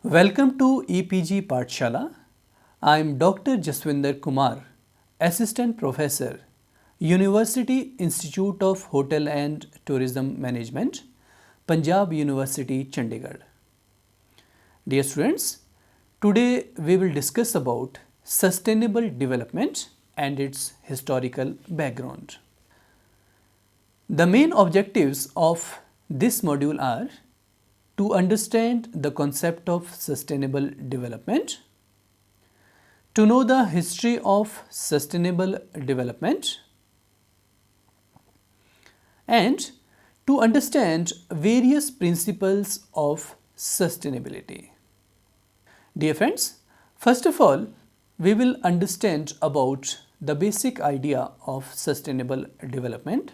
Welcome to EPG Pathshala. I am Dr. Jaswinder Kumar, Assistant Professor, University Institute of Hotel and Tourism Management, Punjab University, Chandigarh. Dear students, today we will discuss about sustainable development and its historical background. The main objectives of this module are to understand the concept of sustainable development, to know the history of sustainable development, and to understand various principles of sustainability. Dear friends, first of all, we will understand about the basic idea of sustainable development.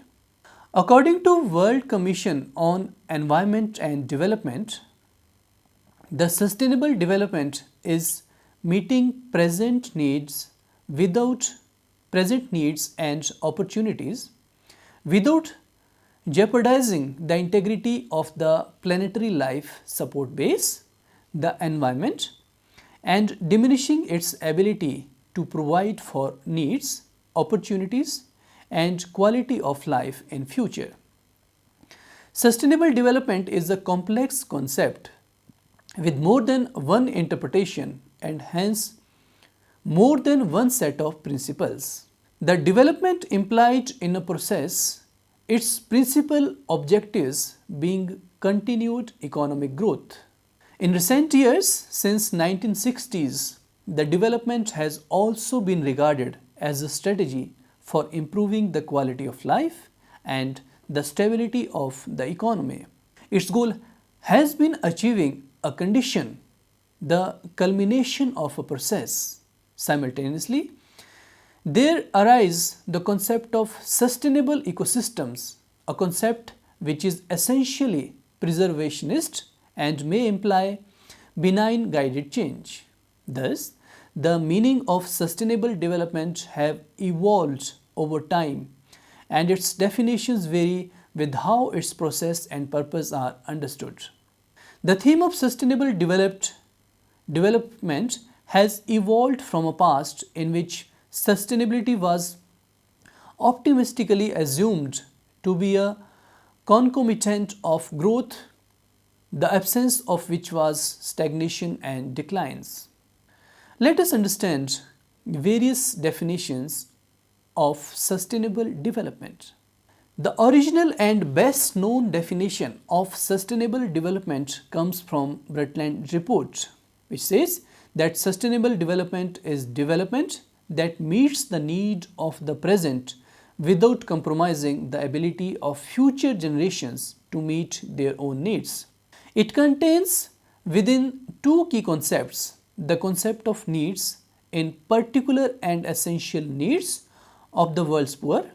According to World Commission on Environment and Development, the sustainable development is meeting present needs and opportunities without jeopardizing the integrity of the planetary life support base, the environment, and diminishing its ability to provide for needs, opportunities, and quality of life in future. Sustainable development is a complex concept with more than one interpretation and hence more than one set of principles. The development implied in a process, its principal objectives being continued economic growth. In recent years, since 1960s, the development has also been regarded as a strategy for improving the quality of life and the stability of the economy. Its goal has been achieving a condition, the culmination of a process. Simultaneously, there arise the concept of sustainable ecosystems, a concept which is essentially preservationist and may imply benign guided change. Thus, the meaning of sustainable development have evolved over time and its definitions vary with how its process and purpose are understood. The theme of sustainable development has evolved from a past in which sustainability was optimistically assumed to be a concomitant of growth, the absence of which was stagnation and declines. Let us understand various definitions of sustainable development. The original and best known definition of sustainable development comes from Brundtland Report, which says that sustainable development is development that meets the need of the present without compromising the ability of future generations to meet their own needs. It contains within two key concepts, the concept of needs, in particular and essential needs of the world's poor,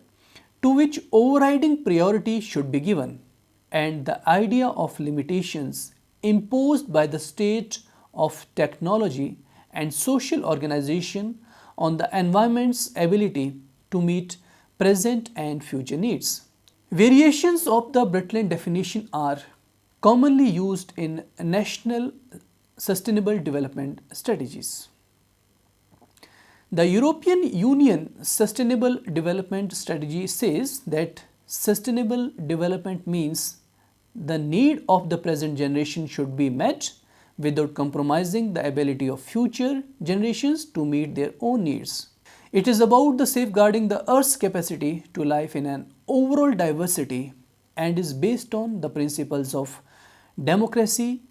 to which overriding priority should be given, and the idea of limitations imposed by the state of technology and social organization on the environment's ability to meet present and future needs. Variations of the Brundtland definition are commonly used in national sustainable development strategies. The European Union Sustainable Development Strategy says that sustainable development means the need of the present generation should be met without compromising the ability of future generations to meet their own needs. It is about the safeguarding the Earth's capacity to live in an overall diversity and is based on the principles of democracy,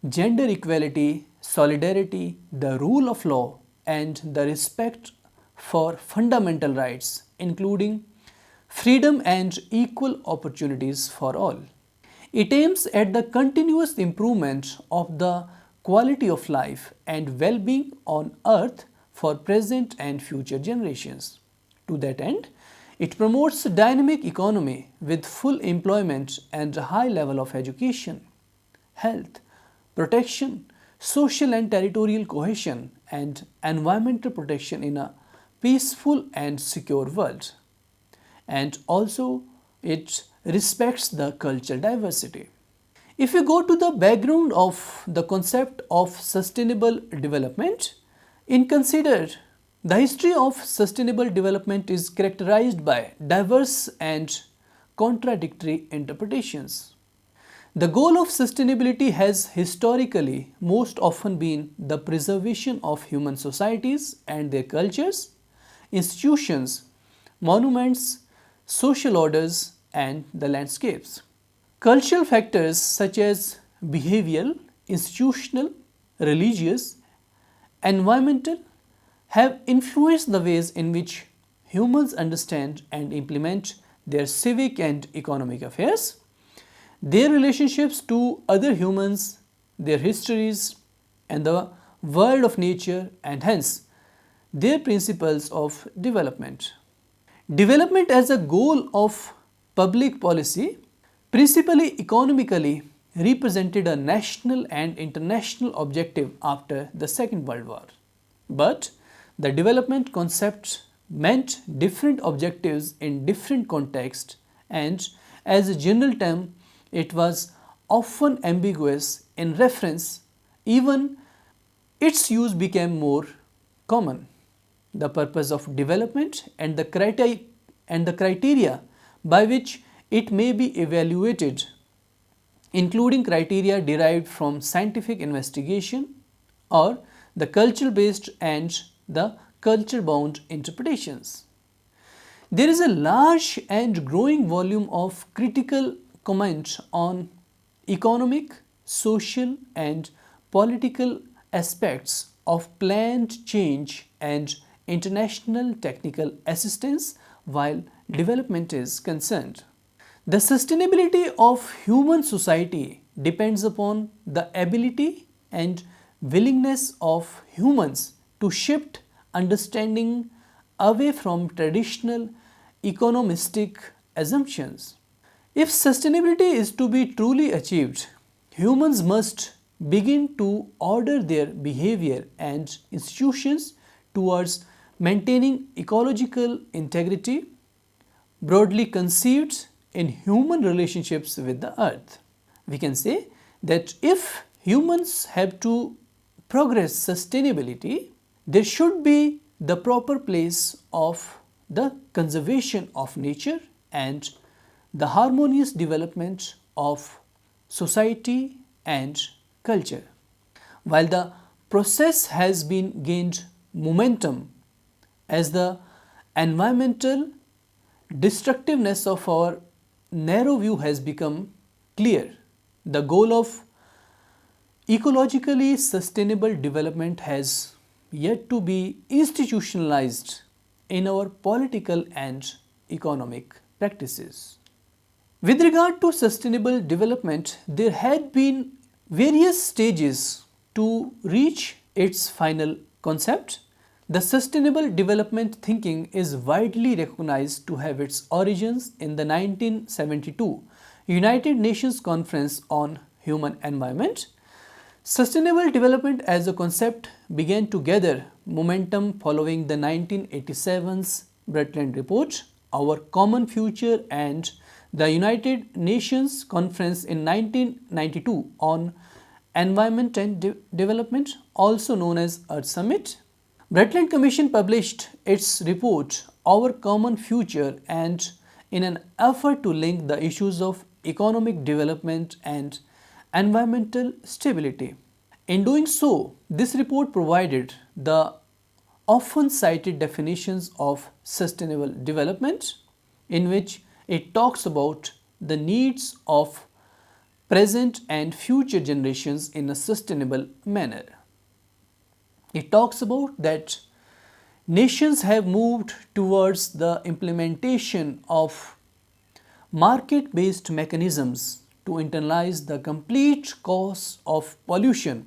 gender equality, solidarity, the rule of law, and the respect for fundamental rights, including freedom and equal opportunities for all. It aims at the continuous improvement of the quality of life and well-being on earth for present and future generations. To that end, it promotes a dynamic economy with full employment and a high level of education, health, protection, social and territorial cohesion, and environmental protection in a peaceful and secure world. And also, it respects the cultural diversity. If you go to the background of the concept of sustainable development, in consider the history of sustainable development is characterized by diverse and contradictory interpretations. The goal of sustainability has historically most often been the preservation of human societies and their cultures, institutions, monuments, social orders, and the landscapes. Cultural factors such as behavioral, institutional, religious, environmental have influenced the ways in which humans understand and implement their civic and economic affairs, their relationships to other humans, their histories, and the world of nature, and hence their principles of development. Development as a goal of public policy, principally economically, represented a national and international objective after the Second World War. But the development concept meant different objectives in different contexts, and as a general term, it was often ambiguous in reference, even its use became more common. The purpose of development and the criteria by which it may be evaluated, including criteria derived from scientific investigation or the culture based and the culture bound interpretations. There is a large and growing volume of critical comment on economic, social, and political aspects of planned change and international technical assistance while development is concerned. The sustainability of human society depends upon the ability and willingness of humans to shift understanding away from traditional economistic assumptions. If sustainability is to be truly achieved, humans must begin to order their behavior and institutions towards maintaining ecological integrity, broadly conceived in human relationships with the earth. We can say that if humans have to progress sustainability, there should be the proper place of the conservation of nature and the harmonious development of society and culture. While the process has been gained momentum as the environmental destructiveness of our narrow view has become clear, the goal of ecologically sustainable development has yet to be institutionalized in our political and economic practices. With regard to sustainable development, there had been various stages to reach its final concept. The sustainable development thinking is widely recognized to have its origins in the 1972 United Nations Conference on Human Environment. Sustainable development as a concept began to gather momentum following the 1987's Brundtland Report, Our Common Future, and the United Nations Conference in 1992 on Environment and Development, also known as Earth Summit. Brundtland Commission published its report, Our Common Future, and in an effort to link the issues of economic development and environmental stability. In doing so, this report provided the often cited definitions of sustainable development, in which it talks about the needs of present and future generations in a sustainable manner. It talks about that nations have moved towards the implementation of market-based mechanisms to internalize the complete cost of pollution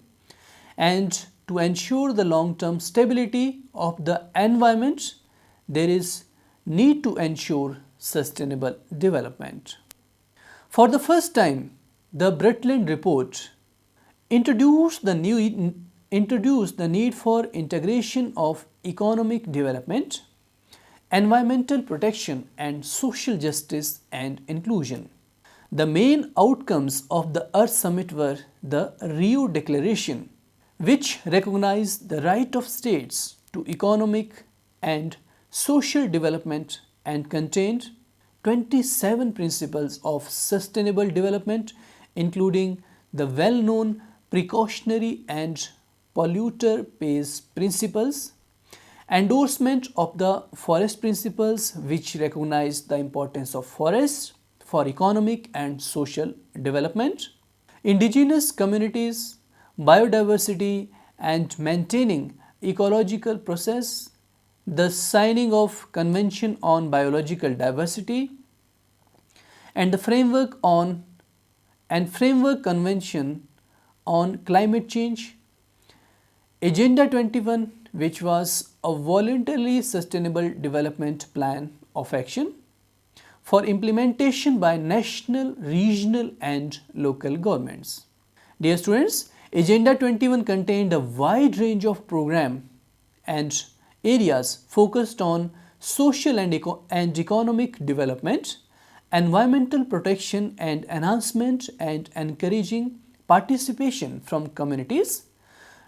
and to ensure the long-term stability of the environment. There is need to ensure sustainable development. For the first time, the Brundtland Report introduced the need for integration of economic development, environmental protection, and social justice and inclusion. The main outcomes of the Earth Summit were the Rio Declaration, which recognized the right of states to economic and social development and contained 27 principles of sustainable development, including the well known precautionary and polluter pays principles, endorsement of the forest principles, which recognize the importance of forests for economic and social development, indigenous communities, biodiversity, and maintaining ecological process, the signing of Convention on Biological Diversity, and the Framework Convention on Climate Change, Agenda 21, which was a voluntarily sustainable development plan of action for implementation by national, regional, and local governments. Dear students, Agenda 21 contained a wide range of programs and areas focused on social and economic development, environmental protection and enhancement, and encouraging participation from communities,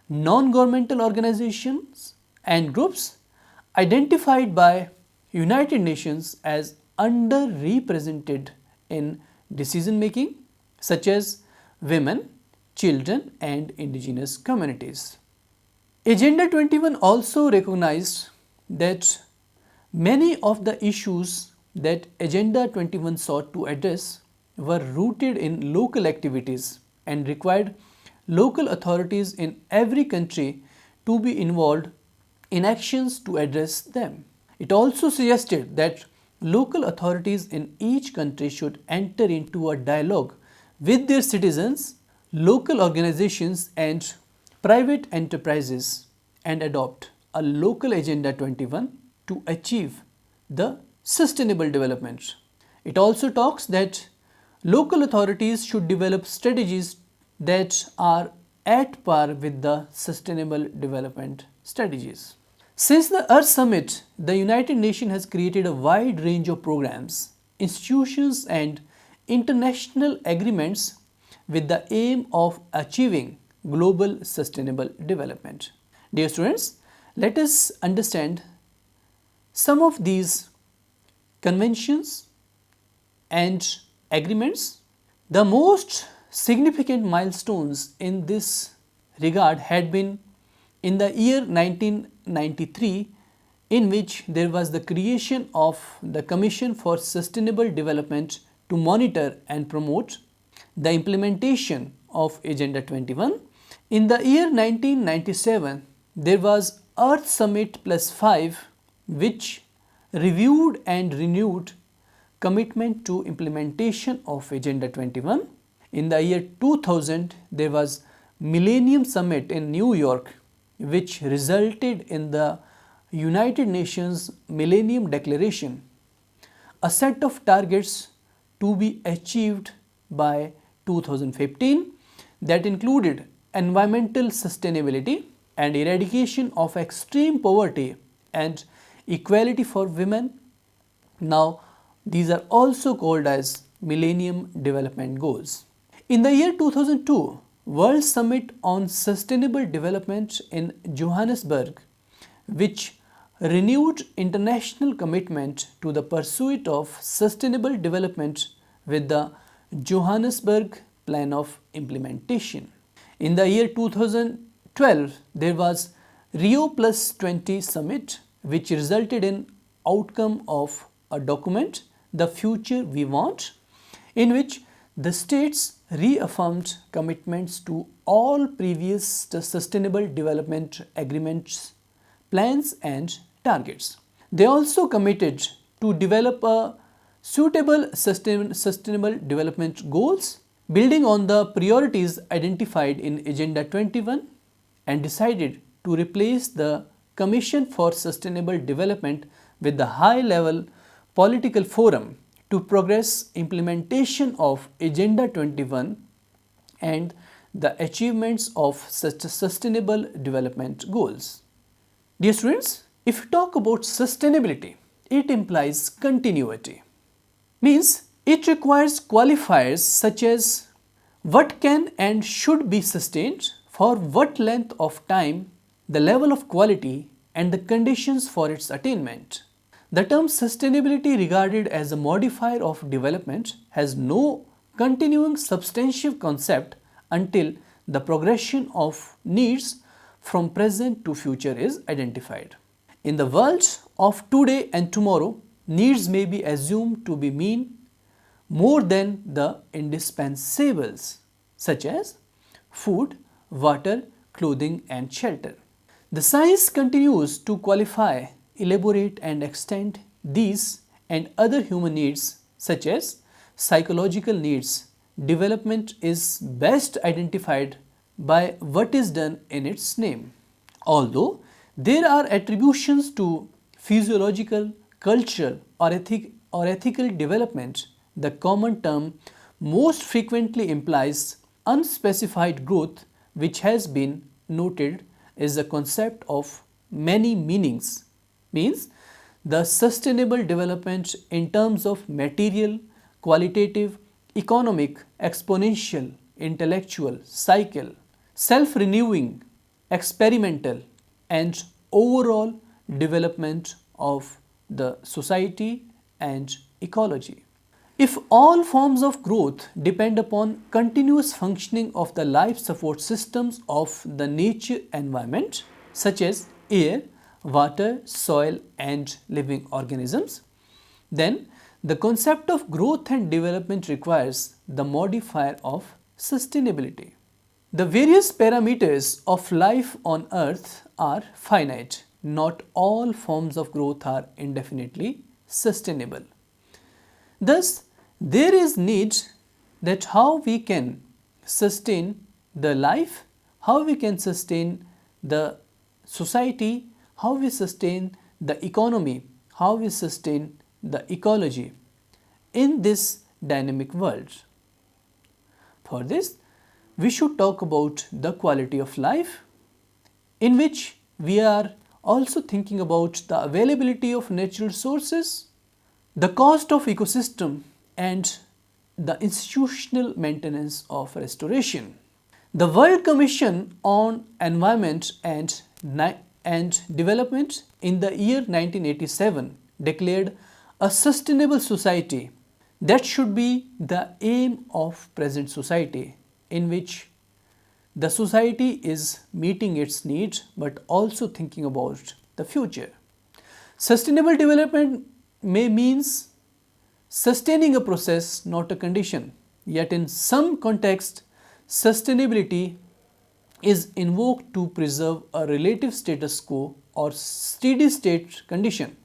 non-governmental organizations and groups identified by United Nations as underrepresented in decision making, such as women, children, and indigenous communities. Agenda 21 also recognized that many of the issues that Agenda 21 sought to address were rooted in local activities and required local authorities in every country to be involved in actions to address them. It also suggested that local authorities in each country should enter into a dialogue with their citizens, local organizations, and private enterprises and adopt a local Agenda 21 to achieve the sustainable development. It also talks that local authorities should develop strategies that are at par with the sustainable development strategies. Since the Earth Summit, the United Nations has created a wide range of programs, institutions, and international agreements with the aim of achieving global sustainable development. Dear students, let us understand some of these conventions and agreements. The most significant milestones in this regard had been in the year 1993, in which there was the creation of the Commission for Sustainable Development to monitor and promote the implementation of Agenda 21. In the year 1997, there was Earth Summit Plus 5, which reviewed and renewed commitment to implementation of Agenda 21. In the year 2000, there was Millennium Summit in New York, which resulted in the United Nations Millennium Declaration, a set of targets to be achieved by 2015 that included environmental sustainability and eradication of extreme poverty and equality for women. Now, these are also called as Millennium Development Goals. In the year 2002, World Summit on Sustainable Development in Johannesburg, which renewed international commitment to the pursuit of sustainable development with the Johannesburg Plan of Implementation. In the year 2012, there was Rio Plus 20 Summit, which resulted in outcome of a document, The Future We Want, in which the states reaffirmed commitments to all previous sustainable development agreements, plans, and targets. They also committed to develop a suitable sustainable development goals, building on the priorities identified in Agenda 21, and decided to replace the Commission for Sustainable Development with the high-level political forum to progress implementation of Agenda 21 and the achievements of such sustainable development goals. Dear students, if we talk about sustainability, it implies continuity. Means It requires qualifiers such as what can and should be sustained, for what length of time, the level of quality, and the conditions for its attainment. The term sustainability, regarded as a modifier of development, has no continuing substantive concept until the progression of needs from present to future is identified. In the world of today and tomorrow, needs may be assumed to be mean more than the indispensables, such as food, water, clothing, and shelter. The science continues to qualify, elaborate, and extend these and other human needs, such as psychological needs. Development is best identified by what is done in its name. Although there are attributions to physiological, cultural, or ethical development, the common term most frequently implies unspecified growth, which has been noted is a concept of many meanings, means the sustainable development in terms of material, qualitative, economic, exponential, intellectual, cycle, self-renewing, experimental, and overall development of the society and ecology. If all forms of growth depend upon continuous functioning of the life support systems of the nature environment, such as air, water, soil, and living organisms, then the concept of growth and development requires the modifier of sustainability. The various parameters of life on earth are finite. Not all forms of growth are indefinitely sustainable. Thus, there is need that how we can sustain the life, how we can sustain the society, how we sustain the economy, how we sustain the ecology in this dynamic world. For this, we should talk about the quality of life, in which we are also thinking about the availability of natural resources, the cost of ecosystem, and the institutional maintenance of restoration. The World Commission on Environment and Development in the year 1987 declared a sustainable society that should be the aim of present society, in which the society is meeting its needs but also thinking about the future. Sustainable development may means sustaining a process, not a condition. Yet in some context, sustainability is invoked to preserve a relative status quo or steady state condition,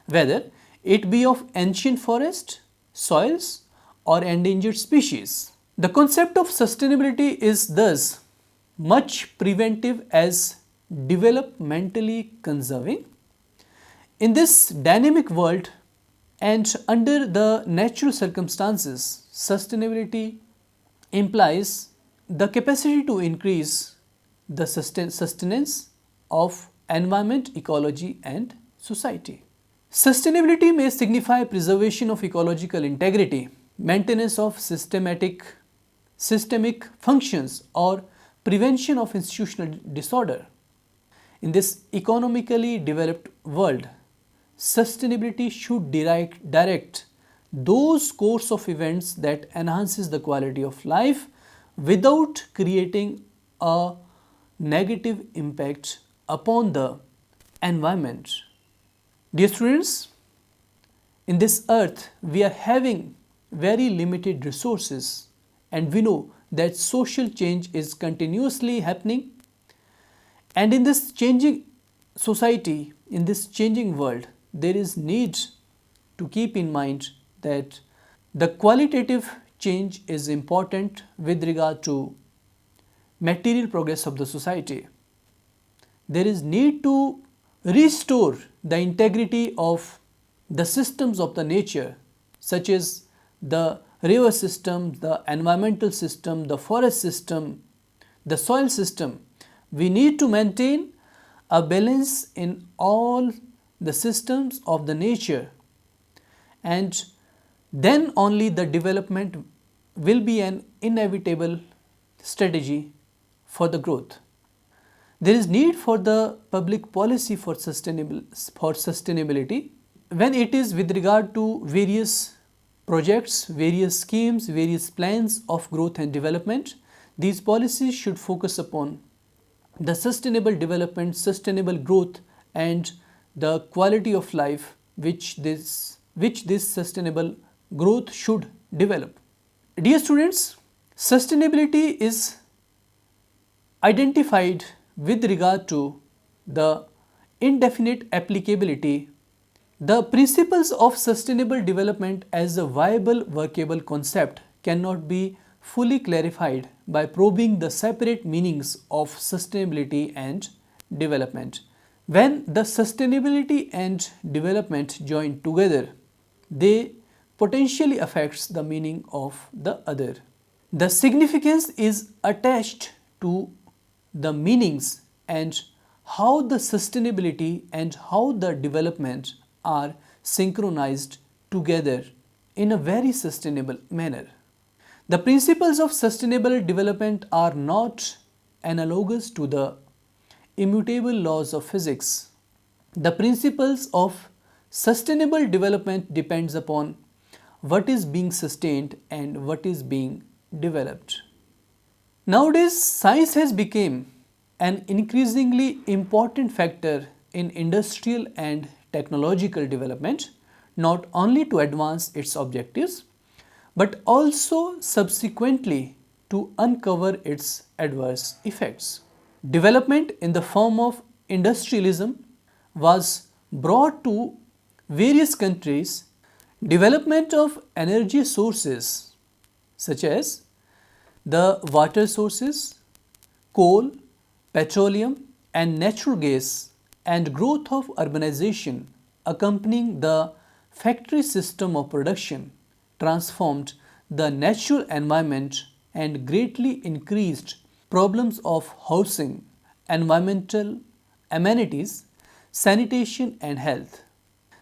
whether it be of ancient forest, soils, or endangered species. The concept of sustainability is thus much preventive as developmentally conserving. In this dynamic world and under the natural circumstances, sustainability implies the capacity to increase the sustenance of environment, ecology, and society. Sustainability may signify preservation of ecological integrity, maintenance of systemic functions, or prevention of institutional disorder. In this economically developed world, sustainability should direct those course of events that enhances the quality of life without creating a negative impact upon the environment. Dear students, in this earth we are having very limited resources, and we know that social change is continuously happening, and in this changing society, in this changing world, there is need to keep in mind that the qualitative change is important with regard to material progress of the society. There is need to restore the integrity of the systems of the nature, such as the river system, the environmental system, the forest system, the soil system. We need to maintain a balance in all the systems of the nature, and then only the development will be an inevitable strategy for the growth. There is need for the public policy for sustainability when it is with regard to various projects, various schemes, various plans of growth and development. These policies should focus upon the sustainable development, sustainable growth, and the quality of life which this sustainable growth should develop. Dear students, sustainability is identified with regard to the indefinite applicability. The principles of sustainable development as a viable workable concept cannot be fully clarified by probing the separate meanings of sustainability and development. When the sustainability and development join together, they potentially affects the meaning of the other. The significance is attached to the meanings and how the sustainability and how the development are synchronized together in a very sustainable manner. The principles of sustainable development are not analogous to the immutable laws of physics. The principles of sustainable development depends upon what is being sustained and what is being developed. Nowadays, science has become an increasingly important factor in industrial and technological development, not only to advance its objectives, but also subsequently to uncover its adverse effects. Development in the form of industrialism was brought to various countries. Development of energy sources such as the water sources, coal, petroleum and natural gas, and growth of urbanization accompanying the factory system of production transformed the natural environment and greatly increased problems of housing, environmental amenities, sanitation and health.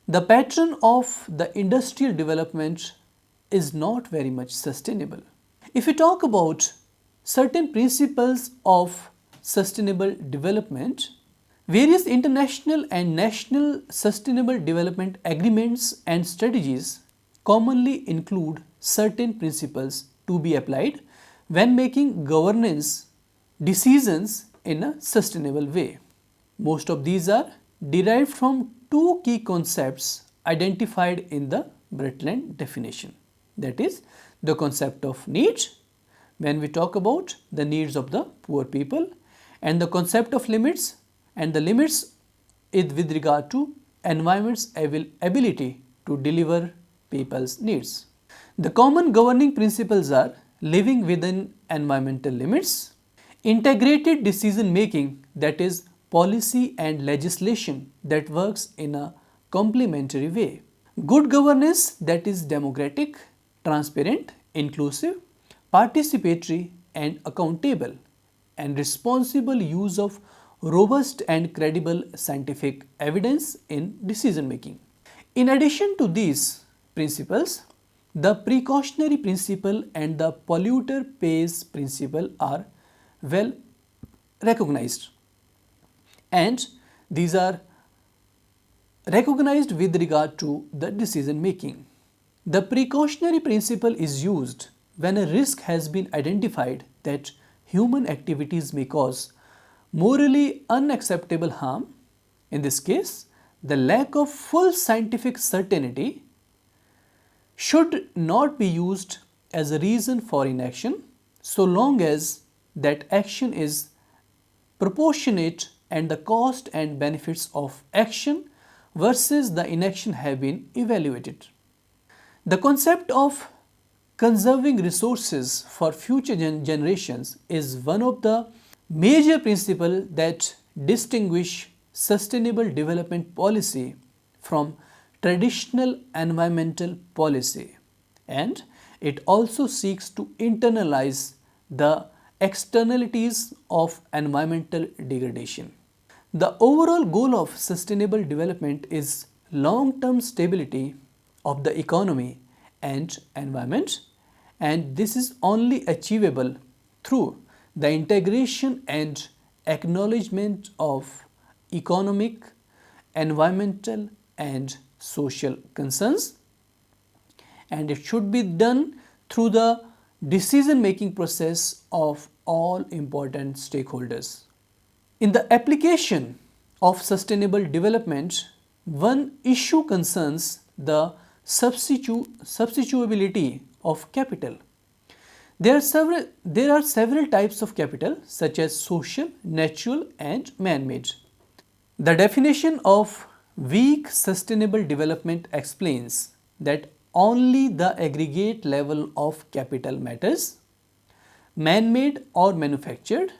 The pattern of the industrial development is not very much sustainable. If we talk about certain principles of sustainable development, various international and national sustainable development agreements and strategies commonly include certain principles to be applied when making governance decisions in a sustainable way. Most of these are derived from two key concepts identified in the Brundtland definition, that is the concept of needs when we talk about the needs of the poor people, and the concept of limits, and the limits is with regard to environment's ability to deliver people's needs. The common governing principles are living within environmental limits, integrated decision making, that is policy and legislation that works in a complementary way, good governance, that is democratic, transparent, inclusive, participatory and accountable, and responsible use of robust and credible scientific evidence in decision making. In addition to these principles, the precautionary principle and the polluter pays principle are well recognized, and these are recognized with regard to the decision making. The precautionary principle is used when a risk has been identified that human activities may cause morally unacceptable harm. In this case, the lack of full scientific certainty should not be used as a reason for inaction so long as that action is proportionate and the cost and benefits of action versus the inaction have been evaluated. The concept of conserving resources for future generations is one of the major principles that distinguish sustainable development policy from traditional environmental policy, and it also seeks to internalize the externalities of environmental degradation. The overall goal of sustainable development is long-term stability of the economy and environment, and this is only achievable through the integration and acknowledgement of economic, environmental and social concerns, and it should be done through the decision making process of all important stakeholders. In the application of sustainable development, one issue concerns the substitutability of capital. There are several types of capital such as social, natural and man-made. The definition of weak sustainable development explains that only the aggregate level of capital matters. Man-made or manufactured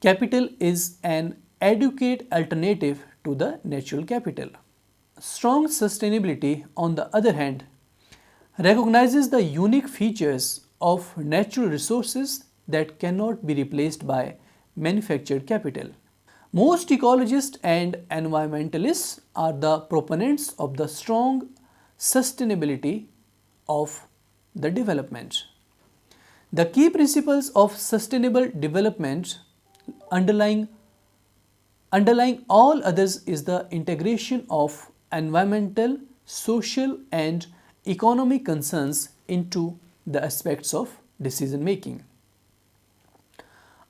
capital is an adequate alternative to the natural capital. Strong sustainability, on the other hand, recognizes the unique features of natural resources that cannot be replaced by manufactured capital. Most ecologists and environmentalists are the proponents of the strong sustainability of the development. The key principles of sustainable development underlying all others is the integration of environmental, social and economic concerns into the aspects of decision making.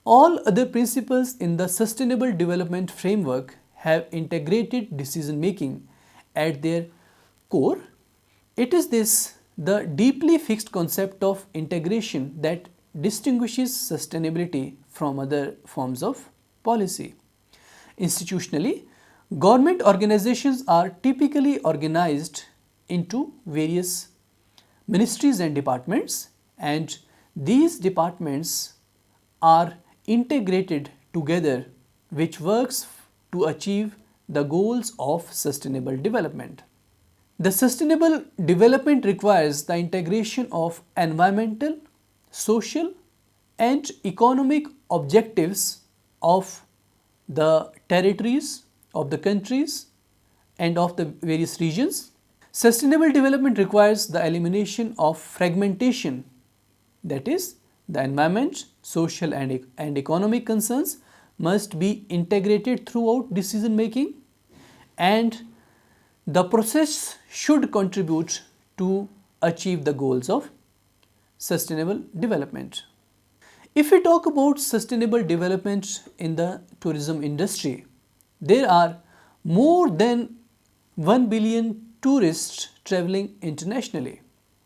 All other principles in the sustainable development framework have integrated decision making at their core. It is this, the deeply fixed concept of integration, that distinguishes sustainability from other forms of policy. Institutionally, government organizations are typically organized into various ministries and departments, and these departments are integrated together, which works to achieve the goals of sustainable development. The sustainable development requires the integration of environmental, social and economic objectives of the territories, of the countries and of the various regions. Sustainable development requires the elimination of fragmentation, that is, the environment, social and economic concerns must be integrated throughout decision making, and the process should contribute to achieve the goals of sustainable development. If we talk about sustainable development in the tourism industry, there are more than 1 billion tourists traveling internationally,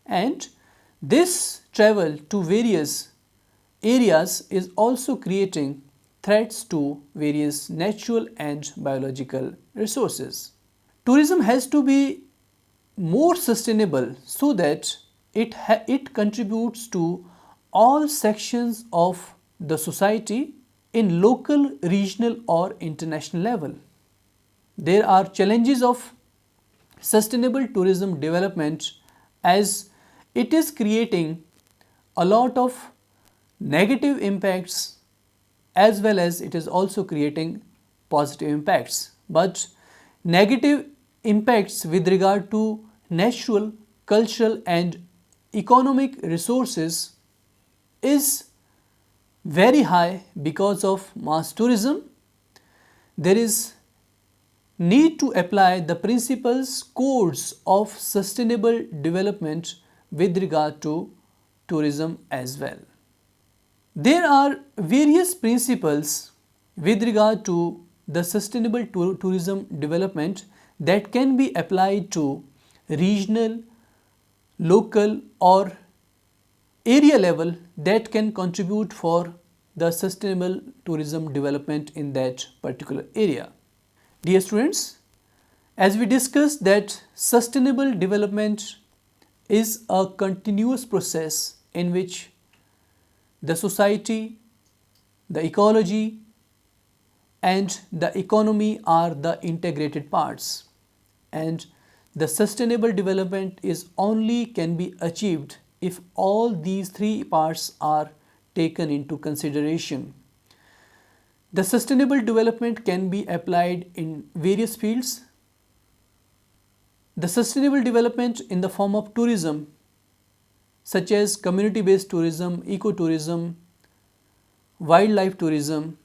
and this travel to various areas is also creating threats to various natural and biological resources. Tourism has to be more sustainable so that it contributes to all sections of the society in local, regional or international level. There are challenges of sustainable tourism development, as it is creating a lot of negative impacts as well as it is also creating positive impacts. But negative impacts with regard to natural, cultural and economic resources is very high because of mass tourism. There is need to apply the principles, codes of sustainable development with regard to tourism as well. There are various principles with regard to the sustainable tourism development that can be applied to regional, local or area level that can contribute for the sustainable tourism development in that particular area. Dear students, as we discussed that sustainable development is a continuous process in which the society, the ecology and the economy are the integrated parts, and the sustainable development is only can be achieved if all these three parts are taken into consideration. The sustainable development can be applied in various fields. The sustainable development in the form of tourism such as community-based tourism, ecotourism, wildlife tourism,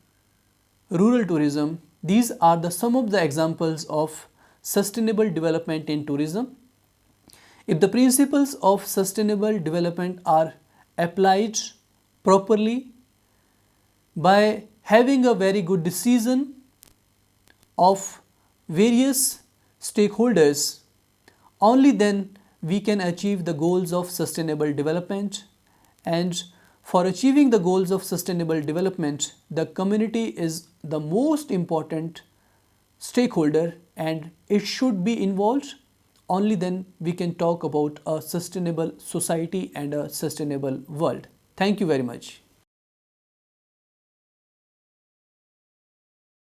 rural tourism. These are some of the examples of sustainable development in tourism. If the principles of sustainable development are applied properly by having a very good decision of various stakeholders, only then we can achieve the goals of sustainable development. And for achieving the goals of sustainable development, the community is the most important stakeholder and it should be involved. Only then we can talk about a sustainable society and a sustainable world. Thank you very much.